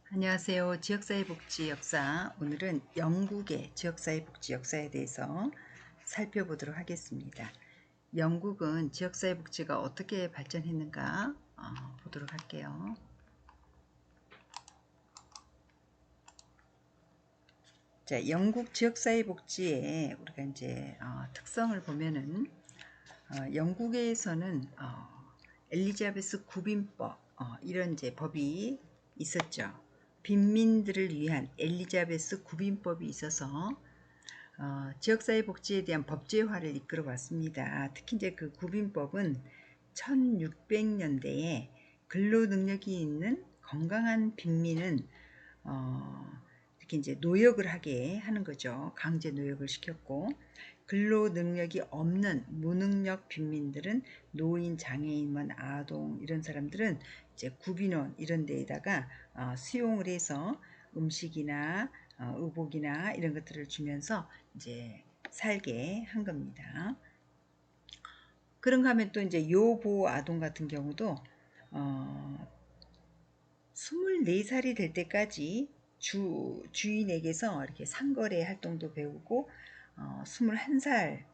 안녕하세요. 지역사회복지 역사. 오늘은 영국의 지역사회복지 역사에 대해서 살펴보도록 하겠습니다. 영국은 지역사회복지가 어떻게 발전했는가 보도록 할게요. 자, 영국 지역사회복지의 우리가 이제 특성을 보면은 영국에서는 엘리자베스 구빈법 이런 이제 법이 있었죠. 빈민들을 위한 엘리자베스 구빈법이 있어서 지역사회 복지에 대한 법제화를 이끌어 왔습니다. 특히 이제 그 구빈법은 1600년대에 근로 능력이 있는 건강한 빈민은 이렇게 이제 노역을 하게 하는 거죠. 강제 노역을 시켰고, 근로 능력이 없는 무능력 빈민들은 노인, 장애인, 아동 이런 사람들은 이제 구빈원 이런 데에다가 수용을 해서 음식이나 의복이나 이런 것들을 주면서 이제 살게 한 겁니다. 그런가 하면 또 이제 요보 아동 같은 경우도 24살이 될 때까지 주인에게서 이렇게 상거래 활동도 배우고 21살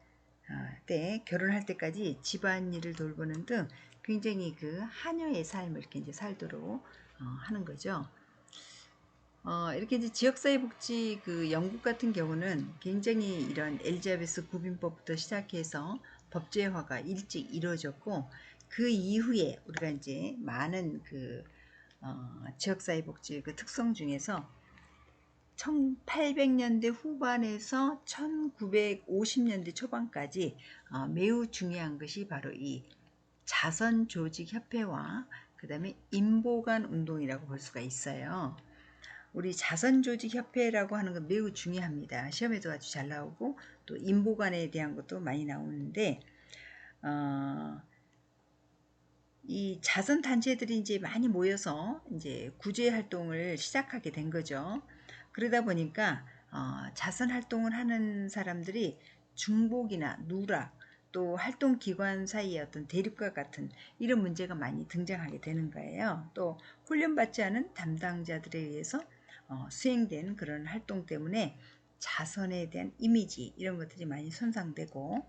때 결혼할 때까지 집안일을 돌보는 등 굉장히 그 하녀의 삶을 이렇게 이제 살도록 하는 거죠. 이렇게 이제 지역사회복지 그 영국 같은 경우는 굉장히 이런 엘리자베스 구빈법부터 시작해서 법제화가 일찍 이루어졌고, 그 이후에 우리가 이제 많은 그 지역사회복지 그 특성 중에서 1800년대 후반에서 1950년대 초반까지 매우 중요한 것이 바로 이 자선조직협회와 그 다음에 인보관 운동이라고 볼 수가 있어요. 우리 자선조직협회라고 하는 건 매우 중요합니다. 시험에도 아주 잘 나오고 또 인보관에 대한 것도 많이 나오는데 이 자선 단체들이 이제 많이 모여서 이제 구제 활동을 시작하게 된 거죠. 그러다 보니까 자선 활동을 하는 사람들이 중복이나 누락 또 활동 기관 사이의 어떤 대립과 같은 이런 문제가 많이 등장하게 되는 거예요. 또 훈련받지 않은 담당자들에 의해서 수행된 그런 활동 때문에 자선에 대한 이미지 이런 것들이 많이 손상되고,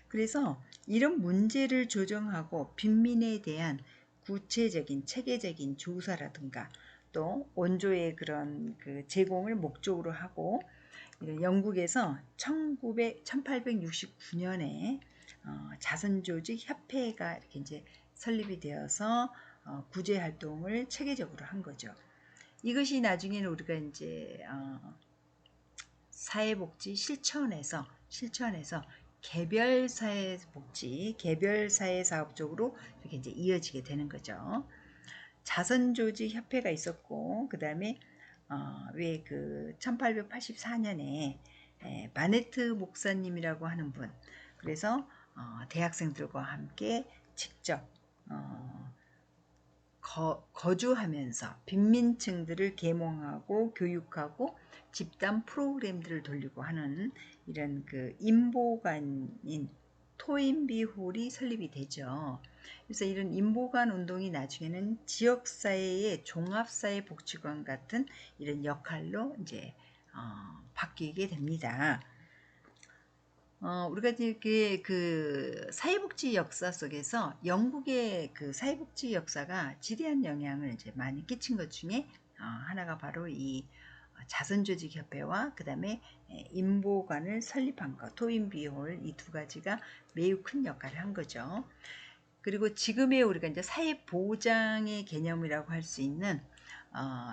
그래서 이런 문제를 조정하고 빈민에 대한 구체적인 체계적인 조사라든가 또 원조의 그런 그 제공을 목적으로 하고, 영국에서 1869년에 자선조직 협회가 이렇게 이제 설립이 되어서 구제 활동을 체계적으로 한 거죠. 이것이 나중에는 우리가 이제 사회복지 실천에서 개별 사회복지, 개별 사회사업 쪽으로 이렇게 이제 이어지게 되는 거죠. 자선조직 협회가 있었고, 그 다음에 왜 그 1884년에 바네트 목사님이라고 하는 분, 그래서 대학생들과 함께 직접 거주하면서 빈민층들을 계몽하고 교육하고 집단 프로그램들을 돌리고 하는 이런 그 인보관인 토인비홀이 설립이 되죠. 그래서 이런 인보관 운동이 나중에는 지역사회의 종합사회복지관 같은 이런 역할로 이제 바뀌게 됩니다. 우리가 이렇게 그 사회복지 역사 속에서 영국의 그 사회복지 역사가 지대한 영향을 이제 많이 끼친 것 중에 하나가 바로 이 자선조직협회와 그 다음에 인보관을 설립한 것, 토인비홀 이 두 가지가 매우 큰 역할을 한 거죠. 그리고 지금의 우리가 이제 사회보장의 개념이라고 할 수 있는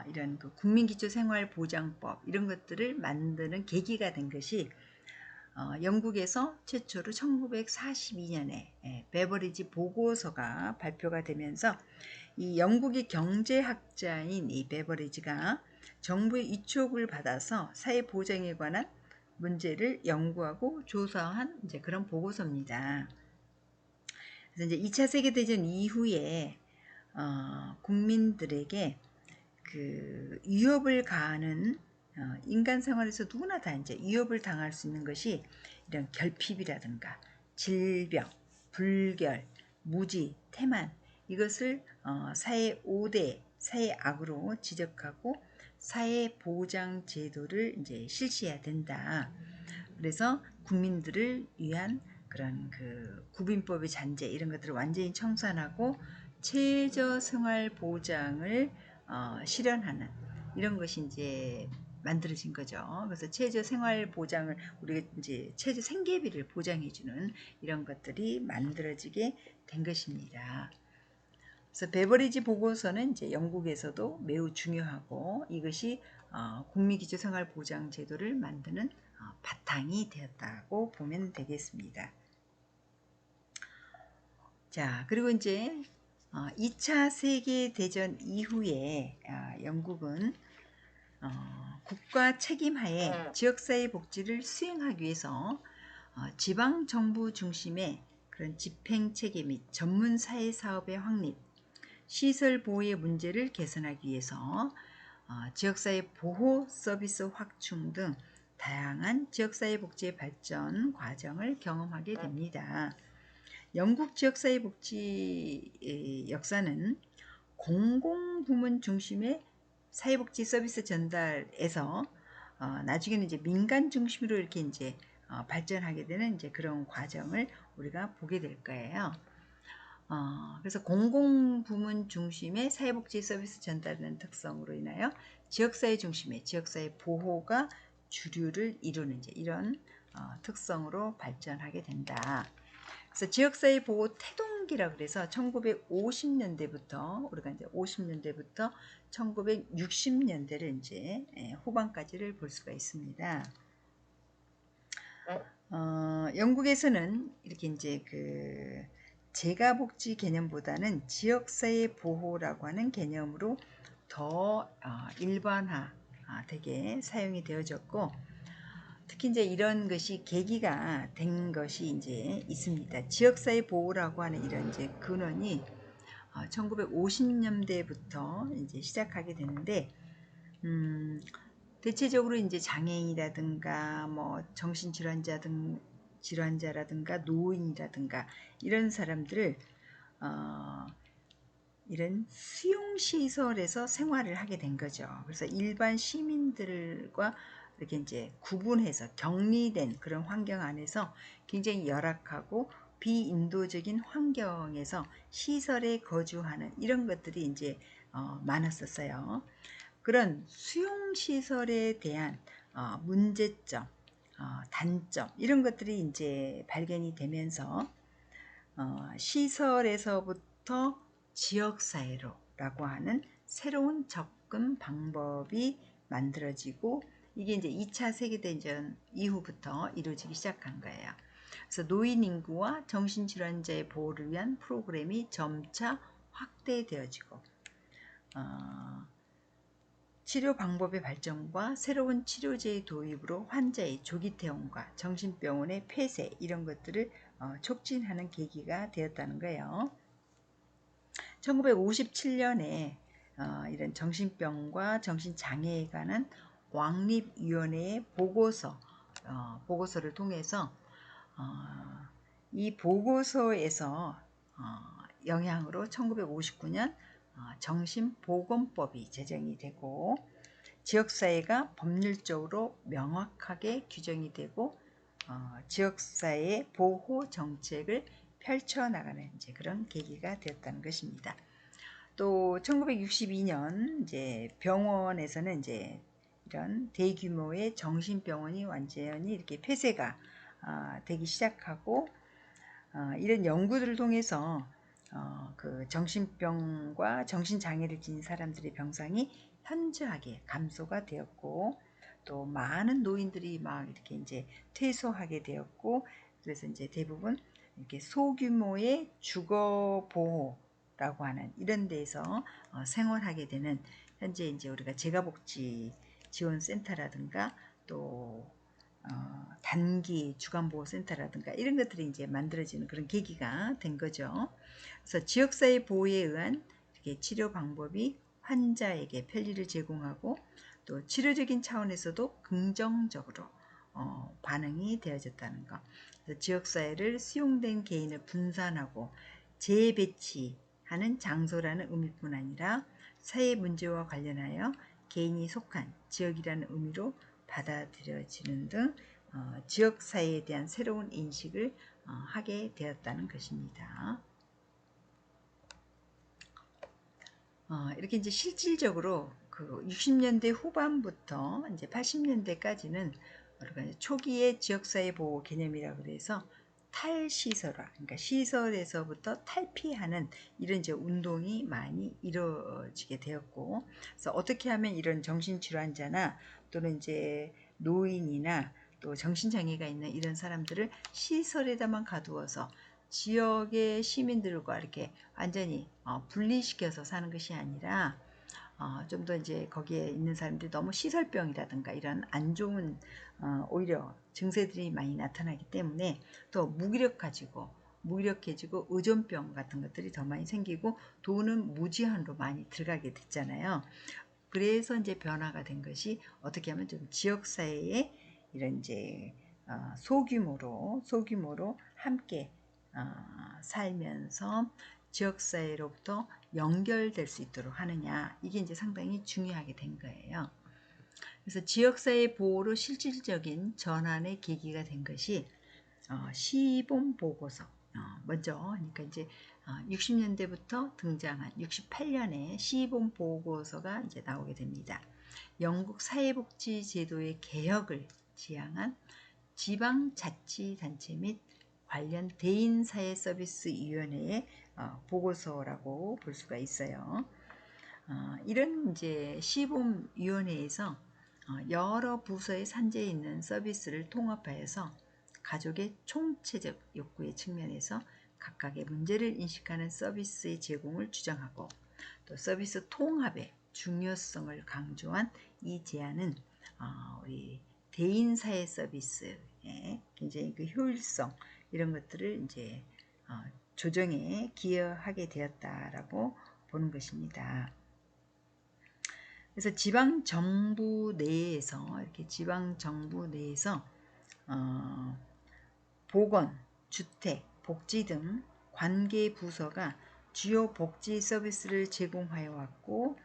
이런 그 국민기초생활보장법 이런 것들을 만드는 계기가 된 것이 영국에서 최초로 1942년에 베버리지 보고서가 발표가 되면서 이 영국의 경제학자인 이 베버리지가 정부의 이촉을 받아서 사회보장에 관한 문제를 연구하고 조사한 이제 그런 보고서입니다. 그래서 이제 2차 세계대전 이후에 국민들에게 그 위협을 가하는 인간 생활에서 누구나 다 이제 위협을 당할 수 있는 것이 이런 결핍이라든가 질병, 불결, 무지, 태만 이것을 사회 5대 사회 악으로 지적하고 사회보장 제도를 이제 실시해야 된다. 그래서 국민들을 위한 그런 그 국민법의 잔재 이런 것들을 완전히 청산하고 최저생활보장을 실현하는 이런 것이 이제 만들어진 거죠. 그래서 최저생활보장을 우리가 이제 최저생계비를 보장해주는 이런 것들이 만들어지게 된 것입니다. 그래서 베버리지 보고서는 이제 영국에서도 매우 중요하고 이것이 국민기초생활보장제도를 만드는 바탕이 되었다고 보면 되겠습니다. 자, 그리고 이제 2차 세계대전 이후에 영국은 국가 책임하에 지역사회 복지를 수행하기 위해서 지방정부 중심의 그런 집행체계 및 전문사회 사업의 확립, 시설 보호의 문제를 개선하기 위해서 지역사회 보호 서비스 확충 등 다양한 지역사회 복지의 발전 과정을 경험하게 됩니다. 영국 지역사회 복지 역사는 공공부문 중심의 사회복지 서비스 전달에서 나중에는 이제 민간 중심으로 이렇게 이제 발전하게 되는 이제 그런 과정을 우리가 보게 될 거예요. 그래서 공공부문 중심의 사회복지 서비스 전달하는 특성으로 인하여 지역사회 중심의 지역사회 보호가 주류를 이루는 이제 이런 특성으로 발전하게 된다. 그래서 지역사회 보호 태동기라 그래서 1950년대부터 우리가 이제 50년대부터 1960년대를 이제 후반까지를 볼 수가 있습니다. 영국에서는 이렇게 이제 그 재가복지 개념보다는 지역사회 보호라고 하는 개념으로 더 일반화 되게 사용이 되어졌고, 특히 이제 이런 것이 계기가 된 것이 이제 있습니다. 지역사회 보호라고 하는 이런 이제 근원이 1950년대부터 이제 시작하게 되는데, 대체적으로 이제 장애인이라든가 뭐 질환자라든가 노인이라든가 이런 사람들을 이런 수용시설에서 생활을 하게 된 거죠. 그래서 일반 시민들과 이렇게 이제 구분해서 격리된 그런 환경 안에서 굉장히 열악하고 비인도적인 환경에서 시설에 거주하는 이런 것들이 이제 많았었어요. 그런 수용시설에 대한 문제점, 단점 이런 것들이 이제 발견이 되면서 시설에서부터 지역사회로라고 하는 새로운 접근 방법이 만들어지고 이게 이제 2차 세계대전 이후부터 이루어지기 시작한 거예요. 그래서 노인 인구와 정신질환자의 보호를 위한 프로그램이 점차 확대되어지고 치료 방법의 발전과 새로운 치료제의 도입으로 환자의 조기 퇴원과 정신병원의 폐쇄 이런 것들을 촉진하는 계기가 되었다는 거예요. 1957년에 이런 정신병과 정신장애에 관한 왕립위원회의 보고서를 통해서 이 보고서에서 영향으로 1959년 정신보건법이 제정이 되고 지역사회가 법률적으로 명확하게 규정이 되고 지역사회 보호 정책을 펼쳐나가는 이제 그런 계기가 되었다는 것입니다. 또 1962년 이제 병원에서는 이제 이런 대규모의 정신병원이 완전히 이렇게 폐쇄가 되기 시작하고 이런 연구들을 통해서 그 정신병과 정신장애를 지닌 사람들의 병상이 현저하게 감소가 되었고 또 많은 노인들이 막 이렇게 이제 퇴소하게 되었고 그래서 이제 대부분 이렇게 소규모의 주거 보호라고 하는 이런 데서 생활하게 되는 현재 이제 우리가 재가복지 지원센터라든가 또 단기 주간보호센터라든가 이런 것들이 이제 만들어지는 그런 계기가 된 거죠. 그래서 지역사회 보호에 의한 이렇게 치료 방법이 환자에게 편리를 제공하고 또 치료적인 차원에서도 긍정적으로 반응이 되어졌다는 것. 그래서 지역사회를 수용된 개인을 분산하고 재배치하는 장소라는 의미뿐 아니라 사회 문제와 관련하여 개인이 속한 지역이라는 의미로 받아들여지는 등 지역사회에 대한 새로운 인식을 하게 되었다는 것입니다. 이렇게 이제 실질적으로 그 60년대 후반부터 이제 80년대까지는 우리가 이제 초기의 지역사회 보호 개념이라고 그래서 탈시설화, 그러니까 시설에서부터 탈피하는 이런 이제 운동이 많이 이루어지게 되었고, 그래서 어떻게 하면 이런 정신질환자나 또는 이제 노인이나 또 정신장애가 있는 이런 사람들을 시설에다만 가두어서 지역의 시민들과 이렇게 완전히 분리시켜서 사는 것이 아니라 좀 더 이제 거기에 있는 사람들이 너무 시설병이라든가 이런 안 좋은 오히려 증세들이 많이 나타나기 때문에 또 무기력해지고 의존병 같은 것들이 더 많이 생기고 돈은 무제한으로 많이 들어가게 됐잖아요. 그래서 이제 변화가 된 것이 어떻게 하면 좀 지역사회에 이런 이제 소규모로 함께 살면서 지역사회로부터 연결될 수 있도록 하느냐, 이게 이제 상당히 중요하게 된 거예요. 그래서 지역사회 보호로 실질적인 전환의 계기가 된 것이 시범 보고서. 먼저 그러니까 이제 60년대부터 등장한 68년에 시범 보고서가 이제 나오게 됩니다. 영국 사회복지 제도의 개혁을 지향한 지방자치단체 및 관련 대인사회서비스위원회의 보고서라고 볼 수가 있어요. 이런 이제 시범위원회에서 여러 부서에 산재해 있는 서비스를 통합하여서 가족의 총체적 욕구의 측면에서 각각의 문제를 인식하는 서비스의 제공을 주장하고, 또 서비스 통합의 중요성을 강조한 이 제안은 우리 대인사회 서비스의 굉장히 그 효율성 이런 것들을 이제 조정에 기여하게 되었다라고 보는 것입니다. 그래서 지방정부 내에서 보건, 주택, 복지 등 관계 부서가 주요 복지 서비스를 제공하여 왔고,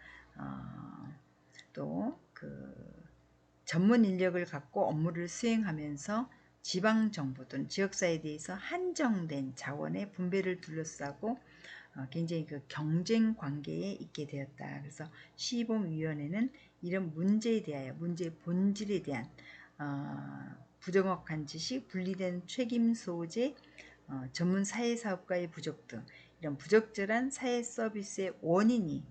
또 그 전문 인력을 갖고 업무를 수행하면서 지방정부 또는 지역사회에 대해서 한정된 자원의 분배를 둘러싸고 굉장히 그 경쟁 관계에 있게 되었다. 그래서 시범위원회는 이런 문제에 대하여 문제의 본질에 대한 부정확한 지식, 분리된 책임 소재, 전문 사회사업가의 부족 등 이런 부적절한 사회 서비스의 원인이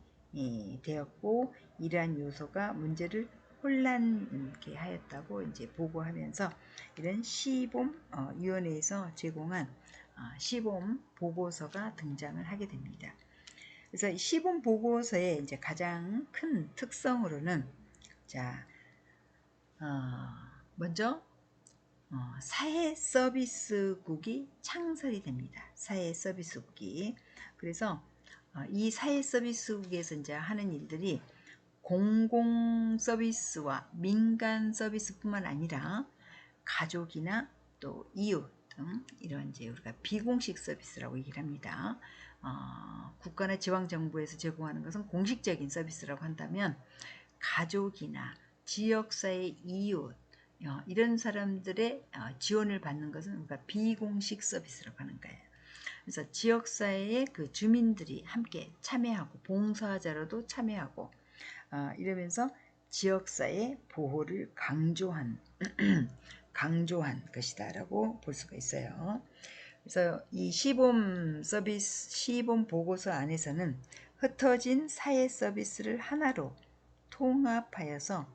되었고, 이러한 요소가 문제를 혼란케 하였다고 이제 보고하면서 이런 시범위원회에서 제공한 시범 보고서가 등장을 하게 됩니다. 그래서 시범 보고서의 이제 가장 큰 특성으로는 먼저 사회 서비스국이 창설이 됩니다. 사회 서비스국이. 그래서 이 사회 서비스국에서 이제 하는 일들이 공공 서비스와 민간 서비스뿐만 아니라 가족이나 또 이웃 등 이런 이제 우리가 비공식 서비스라고 얘기를 합니다. 국가나 지방정부에서 제공하는 것은 공식적인 서비스라고 한다면, 가족이나 지역사회 이웃 이런 사람들의 지원을 받는 것은 우리가 비공식 서비스라고 하는 거예요. 그래서 지역사회의 그 주민들이 함께 참여하고 봉사자로도 참여하고 이러면서 지역사회 보호를 강조한 것이다라고 볼 수가 있어요. 그래서 이 시범 보고서 안에서는 흩어진 사회 서비스를 하나로 통합하여서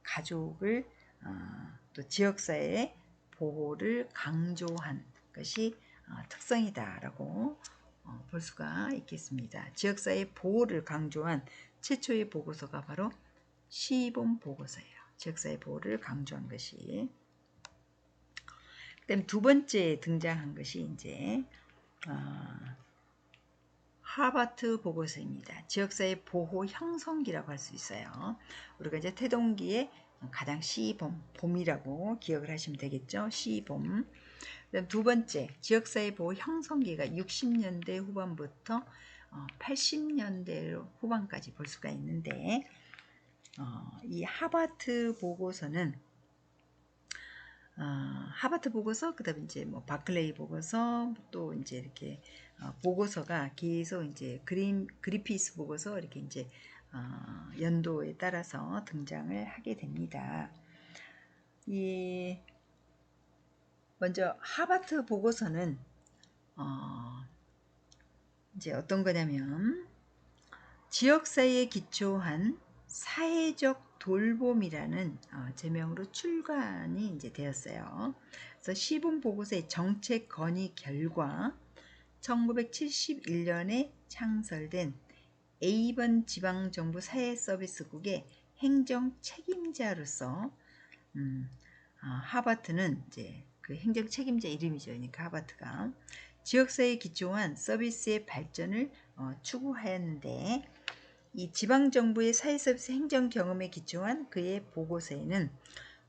가족을 또 지역사회의 보호를 강조한 것이 특성이다라고 볼 수가 있겠습니다. 지역사회 보호를 강조한 최초의 보고서가 바로 시범 보고서예요. 지역사회 보호를 강조한 것이. 그다음 두 번째 등장한 것이 이제 하버트 보고서입니다. 지역사회 보호 형성기라고 할 수 있어요. 우리가 이제 태동기의 가장 시범이라고 기억을 하시면 되겠죠. 시범. 그다음 두 번째, 지역사회 보호 형성기가 60년대 후반부터 80년대 후반까지 볼 수가 있는데, 이 하바트 보고서는 하바트 보고서, 그다음에 이제 뭐 바클레이 보고서, 또 이제 이렇게 보고서가 계속 이제 그리피스 보고서 이렇게 이제 연도에 따라서 등장을 하게 됩니다. 이 먼저 하바트 보고서는 이제 어떤 거냐면 지역사회에 기초한 사회적 돌봄이라는 제명으로 출간이 이제 되었어요. 그래서 시범 보고서의 정책 건의 결과 1971년에 창설된 A번 지방정부 사회서비스국의 행정 책임자로서 하바트는 이제 그 행정 책임자 이름이죠. 그러니까 하바트가 지역사회에 기초한 서비스의 발전을 추구하였는데, 이 지방정부의 사회서비스 행정 경험에 기초한 그의 보고서에는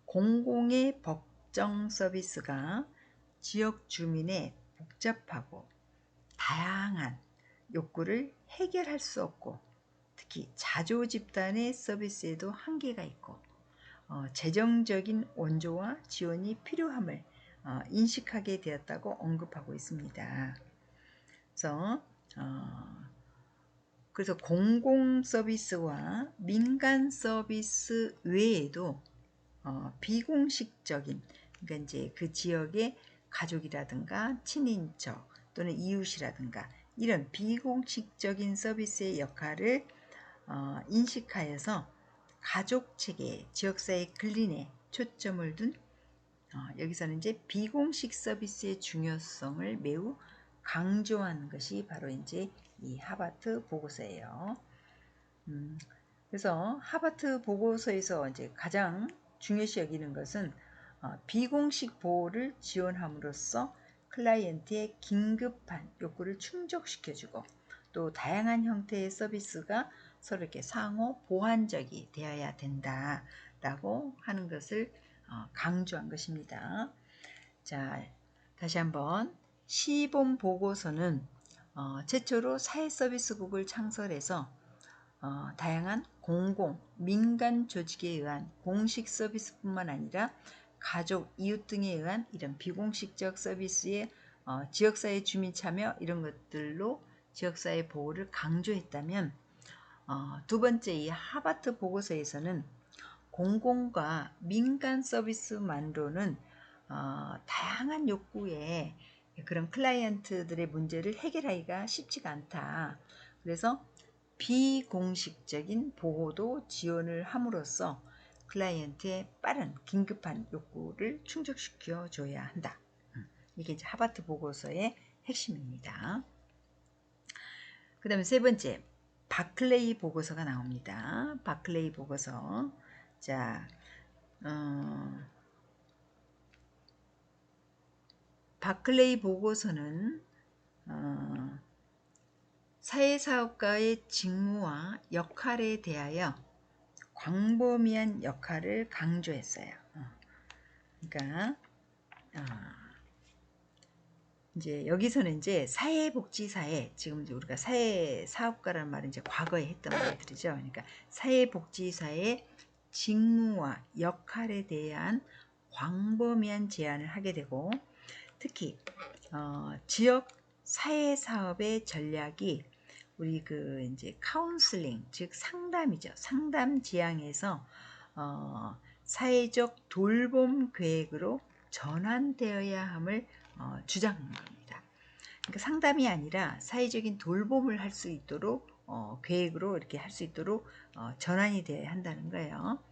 공공의 법정 서비스가 지역 주민의 복잡하고 다양한 욕구를 해결할 수 없고, 특히 자조 집단의 서비스에도 한계가 있고 재정적인 원조와 지원이 필요함을 인식하게 되었다고 언급하고 있습니다. 그래서 공공 서비스와 민간 서비스 외에도 비공식적인, 그러니까 이제 그 지역의 가족이라든가 친인척 또는 이웃이라든가 이런 비공식적인 서비스의 역할을 인식하여서 가족체계, 지역사회 근린에 초점을 둔 여기서는 이제 비공식 서비스의 중요성을 매우 강조한 것이 바로 이제 이 하바트 보고서예요. 그래서 하바트 보고서에서 이제 가장 중요시 여기는 것은 비공식 보호를 지원함으로써 클라이언트의 긴급한 욕구를 충족시켜주고, 또 다양한 형태의 서비스가 서로 이렇게 상호 보완적이 되어야 된다라고 하는 것을 강조한 것입니다. 자, 다시 한번 시범 보고서는 최초로 사회서비스국을 창설해서 다양한 공공, 민간 조직에 의한 공식 서비스뿐만 아니라 가족, 이웃 등에 의한 이런 비공식적 서비스의 지역사회 주민 참여 이런 것들로 지역사회 보호를 강조했다면, 두 번째 이 하바트 보고서에서는 공공과 민간 서비스만으로는 다양한 욕구에 그런 클라이언트들의 문제를 해결하기가 쉽지가 않다. 그래서 비공식적인 보호도 지원을 함으로써 클라이언트의 빠른 긴급한 욕구를 충족시켜 줘야 한다. 이게 이제 하바트 보고서의 핵심입니다. 그 다음에 세 번째, 바클레이 보고서가 나옵니다. 바클레이 보고서. 자, 바클레이 보고서는 사회사업가의 직무와 역할에 대하여 광범위한 역할을 강조했어요. 그러니까 이제 여기서는 이제 사회복지사에, 지금 이제 우리가 사회사업가라는 말은 이제 과거에 했던 말들이죠. 그러니까 사회복지사의 직무와 역할에 대한 광범위한 제안을 하게 되고, 특히 지역 사회사업의 전략이 우리 그 이제 카운슬링, 즉 상담이죠. 상담 지향에서 사회적 돌봄 계획으로 전환되어야 함을 주장하는 겁니다. 그러니까 상담이 아니라 사회적인 돌봄을 할 수 있도록 계획으로 이렇게 할 수 있도록 전환이 되어야 한다는 거예요.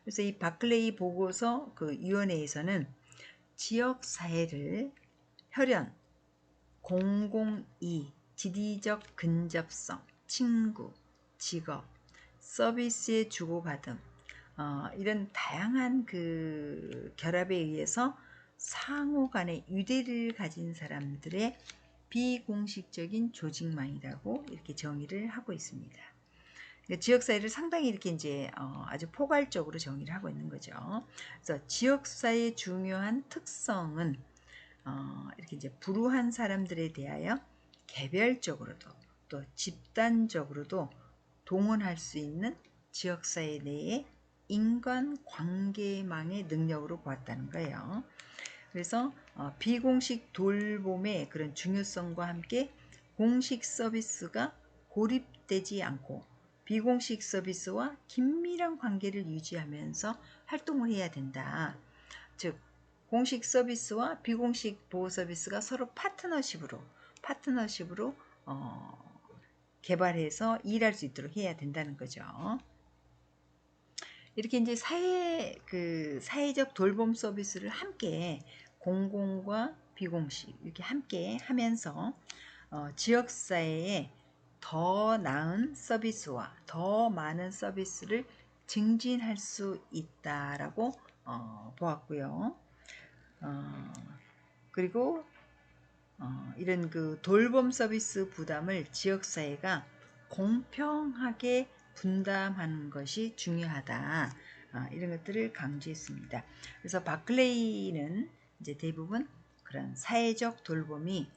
그래서 이 바클레이 보고서 그 위원회에서는 지역 사회를 혈연, 공공이, 지리적 근접성, 친구, 직업, 서비스의 주고받음, 이런 다양한 그 결합에 의해서 상호 간의 유대를 가진 사람들의 비공식적인 조직망이라고 이렇게 정의를 하고 있습니다. 그러니까 지역사회를 상당히 이렇게 이제 아주 포괄적으로 정의를 하고 있는 거죠. 그래서 지역사회의 중요한 특성은 이렇게 이제 불우한 사람들에 대하여 개별적으로도 또 집단적으로도 동원할 수 있는 지역사회 내의 인간관계망의 능력으로 보았다는 거예요. 그래서 비공식 돌봄의 그런 중요성과 함께 공식 서비스가 고립되지 않고 비공식 서비스와 긴밀한 관계를 유지하면서 활동을 해야 된다. 즉 공식 서비스와 비공식 보호 서비스가 서로 파트너십으로 개발해서 일할 수 있도록 해야 된다는 거죠. 이렇게 이제 사회적 돌봄 서비스를 함께 공공과 비공식 이렇게 함께 하면서 지역사회에 더 나은 서비스와 더 많은 서비스를 증진할 수 있다라고 보았고요. 그리고 이런 그 돌봄 서비스 부담을 지역사회가 공평하게 분담하는 것이 중요하다. 이런 것들을 강조했습니다. 그래서 바클레이는 이제 대부분 그런 사회적 돌봄이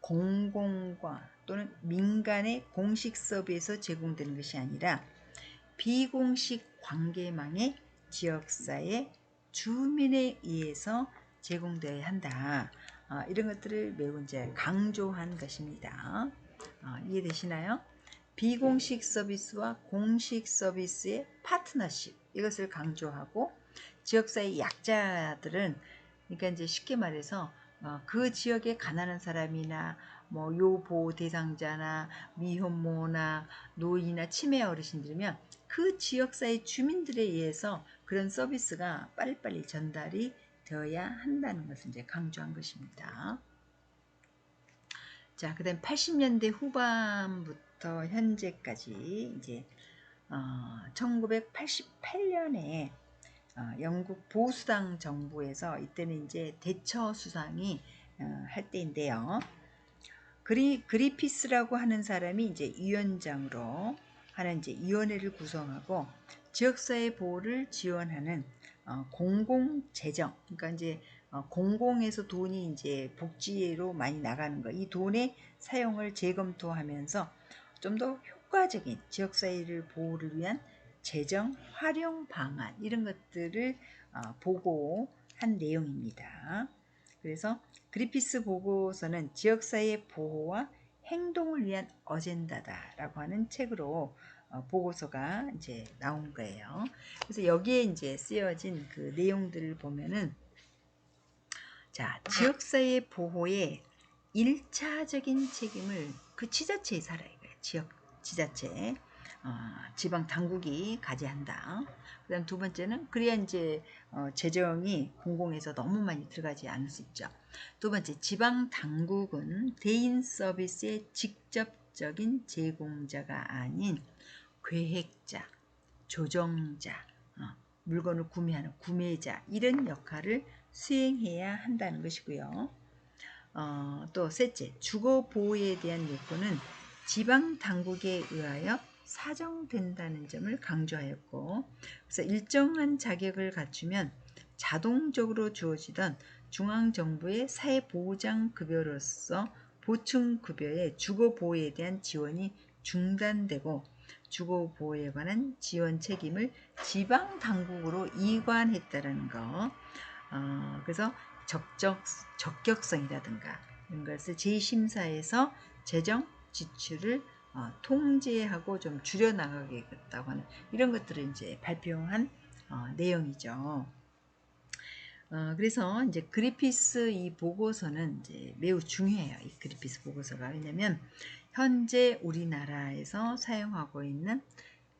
공공과 또는 민간의 공식 서비스에서 제공되는 것이 아니라 비공식 관계망의 지역사회 주민에 의해서 제공되어야 한다. 이런 것들을 매우 이제 강조한 것입니다. 이해되시나요? 비공식 서비스와 공식 서비스의 파트너십 이것을 강조하고 지역사회 약자들은 그러니까 이제 쉽게 말해서 그 지역에 가난한 사람이나 뭐 요보호 대상자나 미혼모나 노인이나 치매 어르신들이면 그 지역사회 주민들에 의해서 그런 서비스가 빨리빨리 전달이 되어야 한다는 것을 이제 강조한 것입니다. 자, 그다음 80년대 후반부터 현재까지 이제 1988년에 영국 보수당 정부에서 이때는 이제 대처 수상이 할 때인데요. 그리피스라고 하는 사람이 이제 위원장으로 하는 이제 위원회를 구성하고 지역사회 보호를 지원하는 공공재정, 그러니까 이제 공공에서 돈이 이제 복지로 많이 나가는 거, 이 돈의 사용을 재검토하면서 좀 더 효과적인 지역사회를 보호를 위한 재정 활용 방안 이런 것들을 보고한 내용입니다. 그래서 그리피스 보고서는 지역사회 보호와 행동을 위한 어젠다다라고 하는 책으로 보고서가 이제 나온 거예요. 그래서 여기에 이제 쓰여진 그 내용들을 보면은 자, 지역사회 보호의 1차적인 책임을 그 지자체에 살아야 해요. 지자체, 지방 당국이 가져야 한다. 그다음 두 번째는 그래야 이제 재정이 공공에서 너무 많이 들어가지 않을 수 있죠. 두 번째, 지방 당국은 대인 서비스의 직접적인 제공자가 아닌 계획자, 조정자, 물건을 구매하는 구매자 이런 역할을 수행해야 한다는 것이고요. 또 셋째, 주거 보호에 대한 요건은 지방 당국에 의하여 사정된다는 점을 강조하였고, 그래서 일정한 자격을 갖추면 자동적으로 주어지던 중앙정부의 사회보장급여로서 보충급여의 주거보호에 대한 지원이 중단되고 주거보호에 관한 지원 책임을 지방당국으로 이관했다는 거. 그래서 적격성이라든가 이런 것을 제2심사에서 재정 지출을 통제하고 좀 줄여나가겠다고 하는 이런 것들을 이제 발표한 내용이죠. 그래서 이제 그리피스 이 보고서는 이제 매우 중요해요. 이 그리피스 보고서가. 왜냐면 현재 우리나라에서 사용하고 있는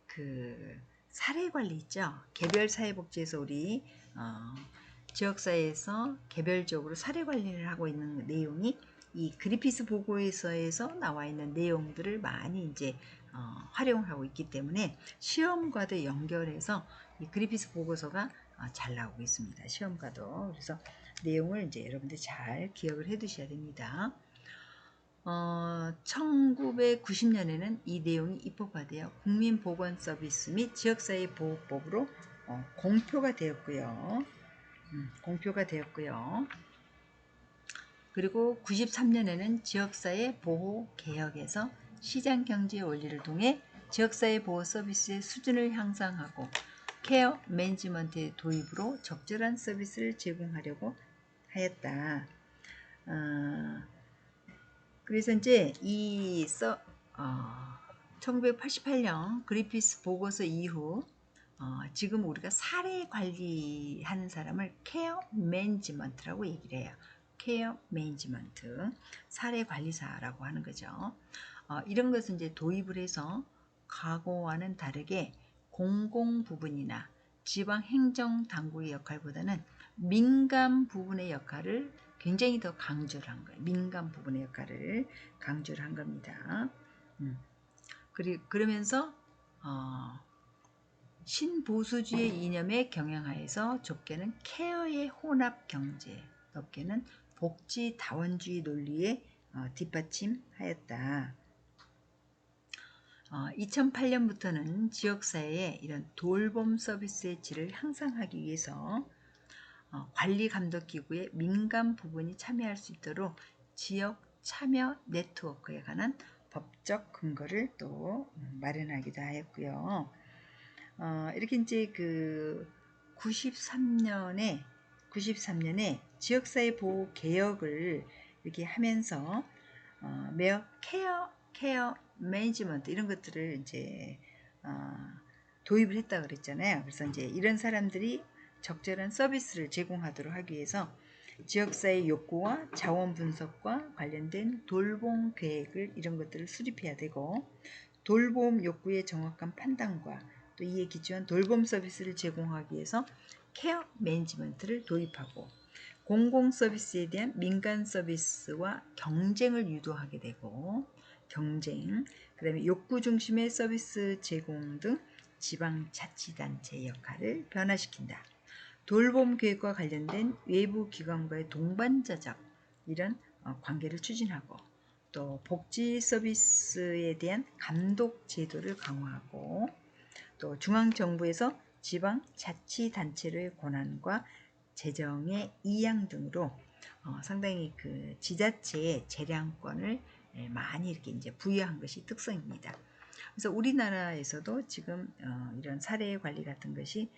그 사례관리 있죠. 개별 사회복지에서 우리 지역사회에서 개별적으로 사례관리를 하고 있는 내용이 이 그리피스 보고서에서 나와 있는 내용들을 많이 이제 활용하고 있기 때문에 시험과도 연결해서 이 그리피스 보고서가 잘 나오고 있습니다. 시험과도. 그래서 내용을 이제 여러분들 잘 기억을 해 두셔야 됩니다. 1990년에는 이 내용이 입법화 되어 국민보건서비스 및 지역사회보호법으로 공표가 되었고요. 그리고 93년에는 지역사회 보호 개혁에서 시장경제 원리를 통해 지역사회 보호 서비스의 수준을 향상하고 케어 매니지먼트의 도입으로 적절한 서비스를 제공하려고 하였다. 그래서 이제 1988년 그리피스 보고서 이후 지금 우리가 사례 관리하는 사람을 케어 매니지먼트라고 얘기를 해요. 케어 매니지먼트, 사례 관리사라고 하는 거죠. 이런 것은 이제 도입을 해서 과거와는 다르게 공공 부분이나 지방 행정 당국의 역할보다는 민간 부분의 역할을 굉장히 더 강조를 한 거예요. 민간 부분의 역할을 강조를 한 겁니다. 그러면서 신보수주의 이념에 경영하에서 좁게는 케어의 혼합 경제, 넓게는 복지 다원주의 논리에 뒷받침하였다. 2008년부터는 지역사회에 이런 돌봄 서비스의 질을 향상하기 위해서 관리감독기구의 민간 부분이 참여할 수 있도록 지역 참여 네트워크에 관한 법적 근거를 또 마련하기도 하였고요. 이렇게 이제 그 93년에 지역사회 보호 개혁을 이렇게 하면서 매어 케어 매니지먼트 이런 것들을 이제 도입을 했다 그랬잖아요. 그래서 이제 이런 사람들이 적절한 서비스를 제공하도록 하기 위해서 지역사회 욕구와 자원 분석과 관련된 돌봄 계획을 이런 것들을 수립해야 되고 돌봄 욕구의 정확한 판단과 또 이에 기초한 돌봄 서비스를 제공하기 위해서 케어 매니지먼트를 도입하고 공공 서비스에 대한 민간 서비스와 경쟁을 유도하게 되고 그 다음에 욕구 중심의 서비스 제공 등 지방자치단체의 역할을 변화시킨다. 돌봄 계획과 관련된 외부 기관과의 동반자적 이런 관계를 추진하고 또 복지 서비스에 대한 감독 제도를 강화하고 또 중앙정부에서 지방자치단체의 권한과 재정의 이양 등으로 상당히 그 지자체의 재량권을 많이 이렇게 이제 부여한 것이 특성입니다. 그래서 우리나라에서도 지금 이런 사례 관리 같은 것이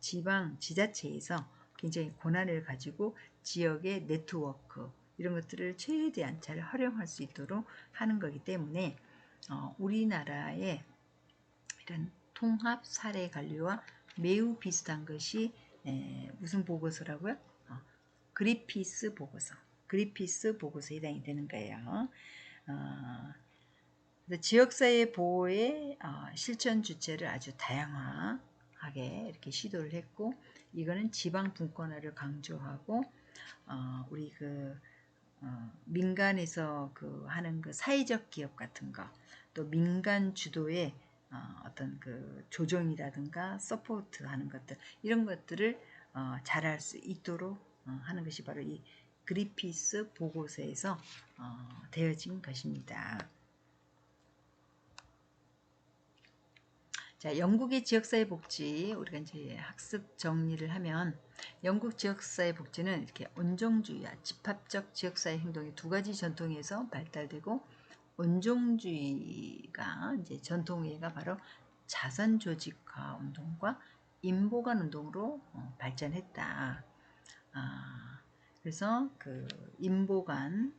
지방 지자체에서 굉장히 권한을 가지고 지역의 네트워크 이런 것들을 최대한 잘 활용할 수 있도록 하는 거기 때문에 우리나라의 이런 통합 사례 관리와 매우 비슷한 것이 무슨 보고서라고요? 그리피스 보고서에 해당이 되는 거예요. 지역사회 보호의 실천 주체를 아주 다양하게 이렇게 시도를 했고 이거는 지방 분권화를 강조하고 우리 그 민간에서 그 하는 그 사회적 기업 같은 거 또 민간 주도의 어떤 그 조정이라든가 서포트 하는 것들 이런 것들을 잘할 수 있도록 하는 것이 바로 이 그리피스 보고서에서 되어진 것입니다. 자, 영국의 지역사회 복지 우리가 이제 학습 정리를 하면 영국 지역사회 복지는 이렇게 온종주의와 집합적 지역사회 행동의 두 가지 전통에서 발달되고 온종주의가 이제 전통의가 바로 자선 조직화 운동과 인보관 운동으로 발전했다. 그래서 그 인보관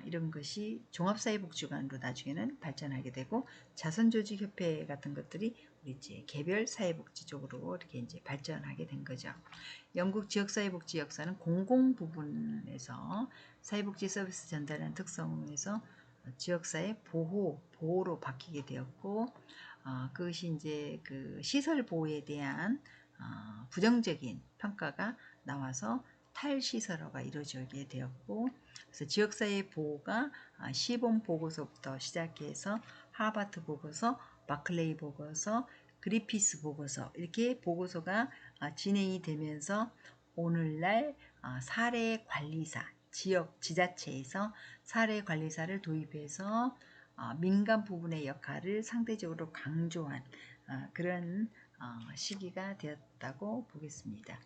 이런 것이 종합사회복지관으로 나중에는 발전하게 되고 자선조직협회 같은 것들이 우리 이제 개별 사회복지 쪽으로 이렇게 이제 발전하게 된 거죠. 영국 지역사회복지 역사는 공공 부분에서 사회복지 서비스 전달하는 특성에서 지역사회 보호로 바뀌게 되었고 그것이 이제 그 시설 보호에 대한 부정적인 평가가 나와서 탈시설화가 이루어지게 되었고 그래서 지역사회 보호가 시본 보고서부터 시작해서 하버트 보고서, 바클레이 보고서, 그리피스 보고서 이렇게 보고서가 진행이 되면서 오늘날 사례관리사 지역 지자체에서 사례관리사를 도입해서 민간 부분의 역할을 상대적으로 강조한 그런 시기가 되었다고 보겠습니다.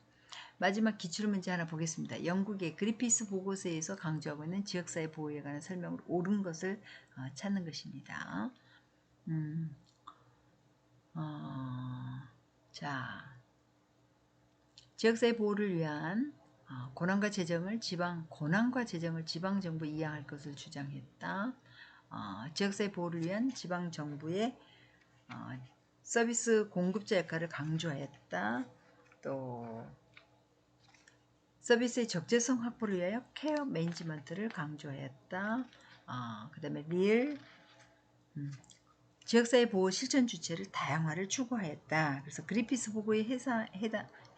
마지막 기출문제 하나 보겠습니다. 영국의 그리피스 보고서에서 강조하고 있는 지역사회 보호에 관한 설명으로 옳은 것을 찾는 것입니다. 어, 자, 지역사회 보호를 위한 고난과 재정을 지방 정부 이양할 것을 주장했다. 지역사회 보호를 위한 지방 정부의 서비스 공급자 역할을 강조했다. 또 서비스의 적재성 확보를 위하여 케어 매니지먼트를 강조했다. 그 다음에 지역사회 보호 실천 주체를 다양화를 추구하였다. 그래서 그린피스 보고에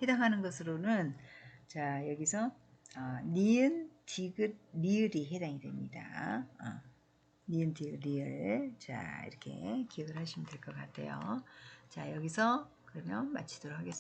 해당하는 것으로는 자 여기서 니은, 디귿, 리을이 해당이 됩니다. 니은, 디귿, 리을. 자 이렇게 기억을 하시면 될 것 같아요. 자 여기서 그러면 마치도록 하겠습니다.